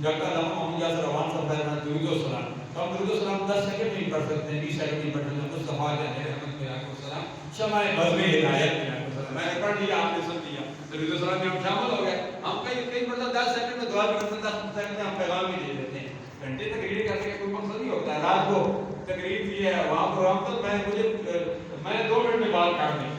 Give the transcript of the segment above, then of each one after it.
Doctor علامہ محمد یاسر روان صاحب کا درود و سلام، تو ہم درود و سلام 10 سیکنڈ میں ہی پڑھ سکتے ہیں، 20 سیکنڈ میں ہی پڑھ سکتے ہیں۔ مصطفیٰ جان رحمت علیہ السلام شمع بزم ہدایت علیہ السلام، میں نے پڑھ لیا، آپ نے سن لیا، درود و سلام میں ہم شامل ہو گئے۔ ہم کئی مرتبہ 10 سیکنڈ میں دعا بھی کرتے ہیں، 10 سیکنڈ میں ہم پیغام بھی دے دیتے ہیں۔ گھنٹے تقریر کرنے کا کوئی مقصد نہیں ہوتا ہے، رات کو تقریر کی ہے وہاں پروگرام تک میں نے 2 منٹ میں بات کاٹ دی۔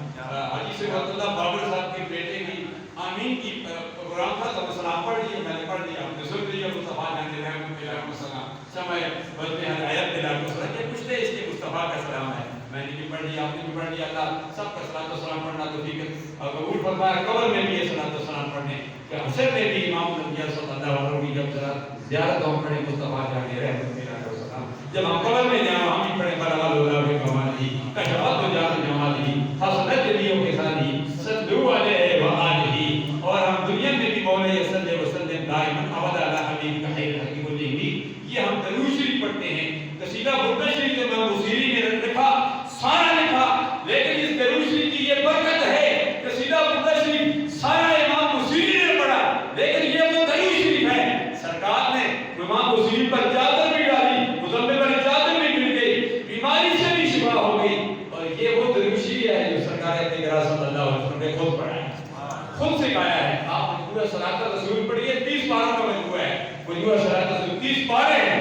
حاجی صفت اللہ بابر صاحب کے بیٹے کی آمین کی پروگرام تھا، تو سلام پڑھ لیے، میں نے پڑھ لیا، آپ نے سن لیا۔ مصطفیٰ جان رحمت علیہ السلام شمع بزم ہدایت علیہ السلام، یہ کچھ اس کے مصطفیٰ کا سلام ہے، میں نے بھی پڑھ لیا، آپ نے بھی پڑھ لیا۔ اللہ سب کا صلاۃ و سلام پڑھنا توفیق قبول فرمائے۔ قبر میں بھی یہ صلاۃ و سلام پڑھنے کہ حشر میں بھی امام الانبیاء صلی اللہ علیہ وسلم کی جب زیارت ہم پڑھیں مصطفیٰ جان رحمت علیہ السلام، جب ہم قبر میں جائیں ہم بھی پڑھیں بلغ اللہ بکمالہ کشفت جان جمالہ حسنت جمیع خصالہ صلوا علیہ وآلہ، اور ہم دنیا میں بھی مولا صلی وسلم دائما ابدا علی حبیبک خیر الخلق کلہم، یہ ہم درود شریف پڑھتے ہیں۔ قصیدہ بردا شریف جو میں بصیری نے لکھا سارا لکھا، لیکن اس درود شریف کی یہ برکت ہے، قصیدہ بردا شریف سارا امام بصیری نے پڑھا، لیکن یہ وہ درود شریف ہے سرکار نے امام بصیری پر چادر بھی ڈالی، مزمل پر چادر بھی مل گئی، بیماری سے بھی شفا ہو گئی، اور یہ وہ درود شریف ہے جو سرکار تیرا صلی اللہ علیہ وسلم نے خود پڑھا ہے، خود سکھایا ہے۔ آپ نے پورا صلاۃ الرسول پڑھیے، 30 پاروں کا مجموعہ ہے، مجموعہ صلاۃ الرسول 30 پارے ہیں۔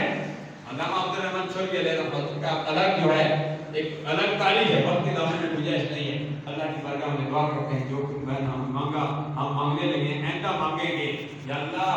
علامہ عبد الرحمن چھوڑی علیہ رحمۃ کا الگ جو ہے ایک الگ تعلیم ہے، وقت کی دامن میں گنجائش نہیں ہے۔ اللہ کی بارگاہ میں دعا کرتے ہیں جو کچھ میں نے مانگا ہم مانگنے لگے، آئندہ مانگیں گے، یا اللہ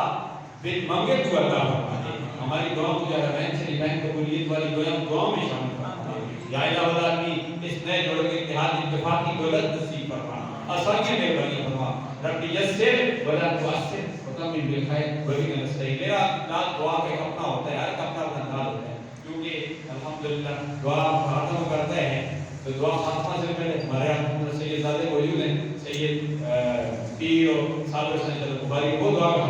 بن مانگے تو عطا فرما دے، ہماری دعاؤں کو زیادہ بہن سے بہن قبولیت والی دعاؤں میں شامل فرما دے، یا الہ العالمین اس نئے جوڑے کے اتحاد اتفاق کی دولت نصیب فرما، آسانی میں بڑی فرما، رب یسر ولا تعسر وتمم بالخیر وبک نستعین۔ میرا انداز دعا کا اپنا ہوتا ہے، ہر ایک اپنا اپنا انداز ہوتا ہے، کیونکہ الحمدللہ دعا ختم کرتے ہیں تو دعا خاتمہ سے پہلے ہمارے یہاں سید زادے موجود ہیں، سید پیر اور صابر حسین بخاری، وہ دعا کا